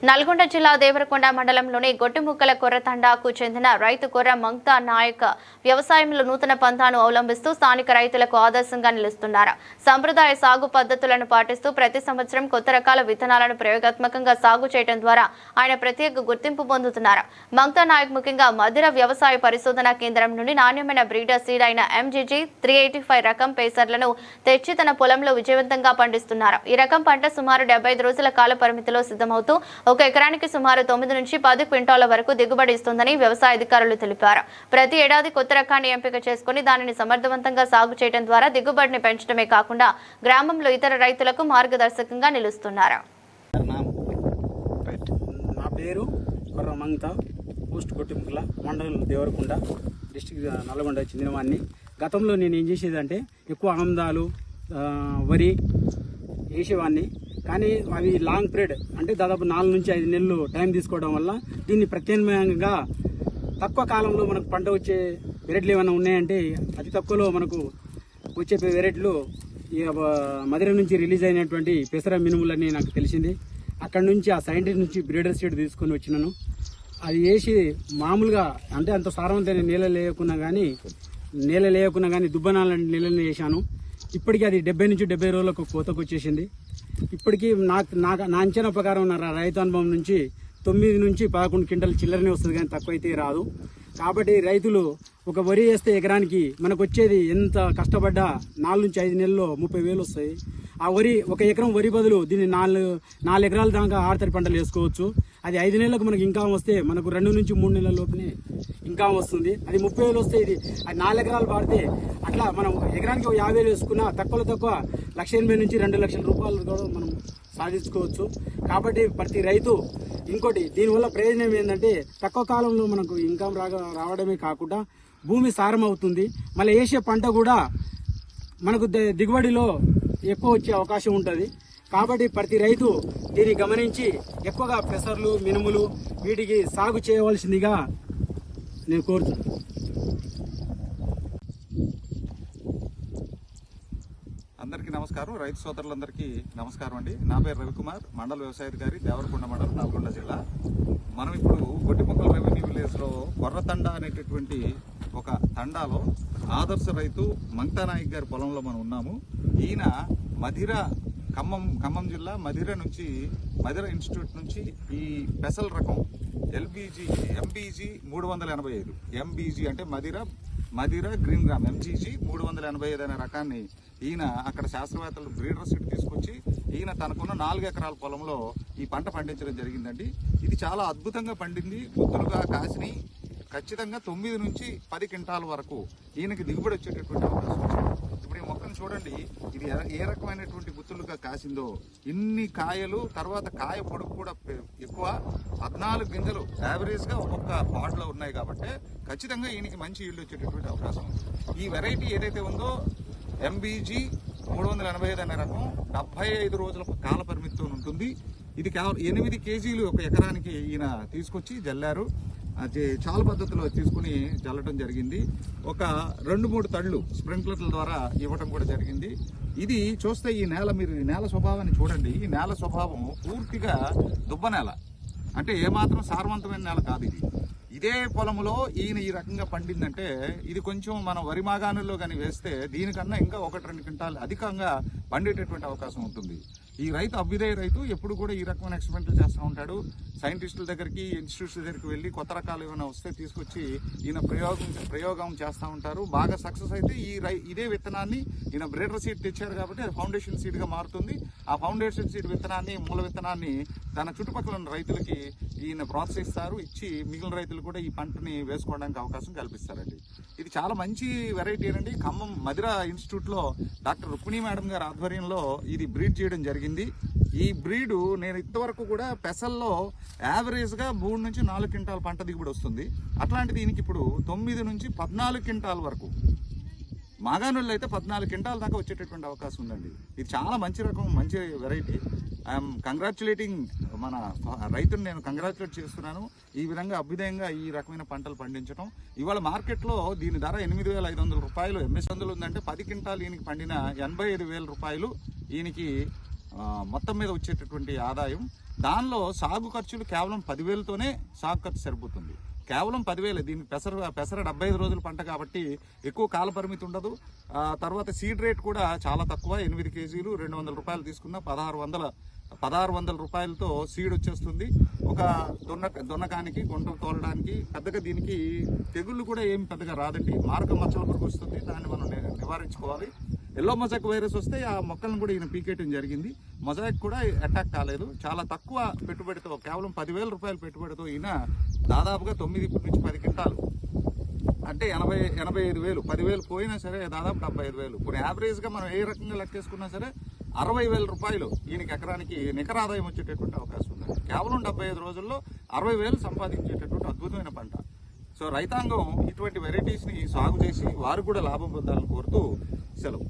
నల్గొండ జిల్లా దేవరకొండ మండలంలోని గొట్టిముక్కల కొర్రతండాకు చెందిన రైతు కొర్ర మంగ్తా నాయక్ వ్యవసాయంలో నూతన పంథాను అవలంబిస్తూ స్థానిక రైతులకు ఆదర్శంగా నిలుస్తున్నారు. సంప్రదాయ సాగు పద్ధతులను పాటిస్తూ ప్రతి సంవత్సరం కొత్త రకాల విత్తనాలను ప్రయోగాత్మకంగా సాగు చేయడం ద్వారా ఆయన ప్రత్యేక గుర్తింపు పొందుతున్నారు. మంగ్తా నాయక్ ముఖ్యంగా మధిర వ్యవసాయ పరిశోధనా కేంద్రం నుండి నాణ్యమైన బ్రీడర్ సీడ్ అయిన MGG 385 రకం పేసర్లను తెచ్చి తన పొలంలో విజయవంతంగా పండిస్తున్నారు. ఈ రకం పంట సుమారు 75 రోజుల కాల పరిమితిలో సిద్ధమవుతూ ఒక ఎకరానికి సుమారు 9 నుంచి 10 క్వింటాల వరకు దిగుబడి ఇస్తుందని వ్యవసాయ అధికారులు తెలిపారు. ప్రతి ఏడాది కొత్త రకాన్ని ఎంపిక చేసుకుని దానిని సమర్థవంతంగా సాగు చేయడం ద్వారా దిగుబడిని పెంచడమే కాకుండా గ్రామంలో ఇతర రైతులకు మార్గదర్శకంగా నిలుస్తున్నారు. నా పేరు కొర్ర మంగ్తా, పోస్ట్ గొట్టిముక్కల, మండలం దేవరకొండ, డిస్ట్రిక్ట్ నల్గొండ చెందినవాడిని. గతంలో నేను ఏం చేసేదంటే ఎక్కువ ఆముదాలు, వరి వేసేవాడిని. కానీ అవి లాంగ్ పీరియడ్ అంటే దాదాపు 4 నుంచి 5 నెలలు టైం తీసుకోవడం వల్ల దీన్ని ప్రత్యామ్నాయంగా తక్కువ కాలంలో మనకు పంట వచ్చే వెరైటీలు ఏమైనా ఉన్నాయంటే అతి తక్కువలో మనకు వచ్చే వెరైటీలు మధిర నుంచి రిలీజ్ అయినటువంటి పెసర మినుములని నాకు తెలిసింది. అక్కడ నుంచి ఆ సైంటిస్ట్ నుంచి బ్రీడర్ సీడ్ తీసుకొని వచ్చినాను. అది వేసి మామూలుగా అంటే అంత సారవంతమైన నేల లేకున్నా కానీ దుబ్బనాల నీళ్ళని వేసాను. ఇప్పటికీ అది 70 నుంచి 70 రోజులకు కోతకు వచ్చేసింది. ఇప్పటికీ నా అంచనా ప్రకారం నా రైతు అనుభవం నుంచి 9 నుంచి 11 క్వింటల్ చిల్లరనే వస్తుంది, కానీ తక్కువ అయితే రాదు. కాబట్టి రైతులు ఒక వరి వేస్తే ఎకరానికి మనకు వచ్చేది ఎంత కష్టపడ్డా 4 నుంచి 5 నెలల్లో 30,000 వస్తాయి. ఆ వరి ఒక ఎకరం వరి బదులు దీన్ని 4 ఎకరాల దాకా ఆరుతడి పంటలు వేసుకోవచ్చు. అది 5 నెలలకు మనకి ఇన్కమ్ వస్తే మనకు 2 నుంచి 3 నెలల లోపునే ఇన్కమ్ వస్తుంది. అది 30,000 వస్తే ఇది 4 ఎకరాలు పాడితే అట్లా మనం ఎకరానికి 50,000 వేసుకున్నా తక్కువ 1,80,000 నుంచి 2 లక్షల రూపాయలు కూడా మనం సాధించుకోవచ్చు. కాబట్టి ప్రతి రైతు ఇంకోటి దీనివల్ల ప్రయోజనం ఏంటంటే తక్కువ కాలంలో మనకు ఇన్కమ్ రావడమే కాకుండా భూమి సారం అవుతుంది. మళ్ళీ వేసే పంట కూడా మనకు దిగుబడిలో ఎక్కువ వచ్చే అవకాశం ఉంటుంది. కాబట్టి ప్రతి రైతు దీన్ని గమనించి ఎక్కువగా పెసర్లు, మినుములు వీటికి సాగు చేయవలసిందిగా నేను కోరుతున్నాను. అందరికీ నమస్కారం. రైతు సోదరులందరికీ నమస్కారం అండి. నా పేరు రవికుమార్, మండల వ్యవసాయాధికారి, దేవరకొండ మండలం, నల్గొండ జిల్లా. మనం ఇప్పుడు గొట్టిముక్కల రెవెన్యూ విలేజ్లో కొర్రతండా అనేటటువంటి ఒక తండాలో ఆదర్శ రైతు మంగ్తా నాయక్ గారి పొలంలో మనం ఉన్నాము. ఈయన మధిర ఖమ్మం జిల్లా మధిర ఇన్స్టిట్యూట్ నుంచి ఈ పెసల్ రకం MBG 385, MBG అంటే మధిర గ్రీన్ గ్రామ్, MGG 385 అనే రకాన్ని ఈయన అక్కడ శాస్త్రవేత్తలు బ్రీడర్ సీడ్ తీసుకొచ్చి ఈయన తనకున్న 4 ఎకరాల పొలంలో ఈ పంట పండించడం జరిగిందండి. ఇది చాలా అద్భుతంగా పండింది. గుత్తులుగా కాసిని ఖచ్చితంగా 9 నుంచి 10 క్వింటాల వరకు ఈయనకి దిగుబడి వచ్చేటటువంటి అవకాశం వచ్చింది. ఇప్పుడు ఈ మొక్కను చూడండి, ఇది ఏ రకమైనటువంటి గుత్తులుగా కాసిందో. ఇన్ని కాయలు, తర్వాత కాయ పొడుగు కూడా ఎక్కువ, 14 గింజలు యావరేజ్గా ఒక్కొక్క పాట్లో ఉన్నాయి. కాబట్టి ఖచ్చితంగా ఈయనకి మంచి ఈల్డ్ వచ్చేటటువంటి అవకాశం ఉంది. ఈ వెరైటీ ఏదైతే ఉందో MBG 385 అనే రకం 75 రోజుల కాల పరిమితితో ఉంటుంది. ఇది కేవలం 8 కేజీలు ఒక ఎకరానికి ఈయన తీసుకొచ్చి జల్లారు. చాలా పద్ధతిలో తీసుకుని జల్లటం జరిగింది. ఒక 2-3 తళ్ళు స్ప్రింక్లర్ల ద్వారా ఇవ్వటం కూడా జరిగింది. ఇది చూస్తే మీరు ఈ నేల స్వభావాన్ని చూడండి. ఈ నేల స్వభావం పూర్తిగా దుబ్బ నేల, అంటే ఏమాత్రం సారవంతమైన నేల కాదు ఇది. ఇదే పొలంలో ఈయన ఈ రకంగా పండిందంటే ఇది కొంచెం మనం వరి మాగాణుల్లో కానీ వేస్తే దీనికన్నా ఇంకా 1-2 క్వింటాలు అధికంగా పండేటటువంటి అవకాశం ఉంటుంది. ఈ రైతు అభ్యుదయ రైతు ఎప్పుడు కూడా ఈ రకమైన ఎక్స్పెరిమెంట్లు చేస్తూ ఉంటాడు. సైంటిస్టుల దగ్గరికి, ఇన్స్టిట్యూట్స్ దగ్గరికి వెళ్ళి కొత్త రకాలు ఏమైనా వస్తే తీసుకొచ్చి ఈయన ప్రయోగం చేస్తూ ఉంటారు. బాగా సక్సెస్ అయితే ఇదే విత్తనాన్ని ఈయన బ్రీడర్ సీడ్ తెచ్చారు కాబట్టి అది ఫౌండేషన్ సీడ్గా మారుతుంది. ఆ ఫౌండేషన్ సీడ్ విత్తనాన్ని, మూల విత్తనాన్ని తన చుట్టుపక్కల ఉన్న రైతులకి ఈయన ప్రోత్సహిస్తారు. ఇచ్చి మిగిలిన రైతులు కూడా ఈ పంటని వేసుకోవడానికి అవకాశం కల్పిస్తారండి. ఇది చాలా మంచి వెరైటీ అండి. ఖమ్మం మధిర ఇన్స్టిట్యూట్లో డాక్టర్ రుక్మిణి మేడం గారి ఆధ్వర్యంలో ఇది బ్రీడ్ చేయడం జరిగింది. ఈ బ్రీడు నేను ఇంతవరకు కూడా పెసల్లో యావరేజ్గా 3 నుంచి 4 క్వింటాల పంట దిగుబడి వస్తుంది. అట్లాంటిది దీనికి ఇప్పుడు 9 నుంచి 14 క్వింటాల వరకు, మాగానుల్లో అయితే 14 క్వింటాల దాకా వచ్చేటటువంటి అవకాశం ఉందండి. ఇది చాలా మంచి రకం, మంచి వెరైటీ. ఐఎమ్ కంగ్రాచులేటింగ్ మన రైతుని నేను కంగ్రాచులేట్ చేస్తున్నాను. ఈ విధంగా అభ్యుదయంగా ఈ రకమైన పంటలు పండించడం. ఇవాళ మార్కెట్లో దీని ధర 8,500 రూపాయలు. MS ఉందంటే 10 క్వింటాలు ఈయనకి పండిన 85,000 రూపాయలు ఈయనకి మొత్తం మీద వచ్చేటటువంటి ఆదాయం. దానిలో సాగు ఖర్చులు కేవలం 10,000తోనే సాగు ఖర్చు సరిపోతుంది. కేవలం 10,000. దీనికి పెసర 75 రోజుల పంట కాబట్టి ఎక్కువ కాల పరిమితి ఉండదు. తర్వాత సీడ్ రేట్ కూడా చాలా తక్కువ. 8 కేజీలు 200 రూపాయలు తీసుకున్న 1600 రూపాయలతో సీడ్ వచ్చేస్తుంది. ఒక దున్నకానికి గుంటలు తోలడానికి పెద్దగా దీనికి తెగుళ్ళు కూడా ఏమి పెద్దగా రాదండి. మారక మచ్చల పురుగు వస్తుంది, దాన్ని మనం నివారించుకోవాలి. ఎల్లో మొజాయిక్ వైరస్ వస్తే ఆ మొక్కలను కూడా ఈయన పీకేయడం జరిగింది. మొజాయిక్ కూడా అటాక్ కాలేదు. చాలా తక్కువ పెట్టుబడితో, కేవలం 10,000 రూపాయల పెట్టుబడితో ఈయన దాదాపుగా 9 నుంచి 10 క్వింటాలు అంటే 85,000. 10,000 పోయినా సరే దాదాపు 75,000. కొన్ని యావరేజ్గా మనం ఏ రకంగా లెక్కేసుకున్నా సరే 60,000 రూపాయలు ఈయనకి ఎకరానికి నికర ఆదాయం వచ్చేటటువంటి అవకాశం ఉంది. కేవలం 75 రోజుల్లో 60,000 సంపాదించేటటువంటి అద్భుతమైన పంట. సో రైతాంగం ఇటువంటి వెరైటీస్ని సాగు చేసి వారు కూడా లాభం పొందాలని కోరుతూ సెలవు.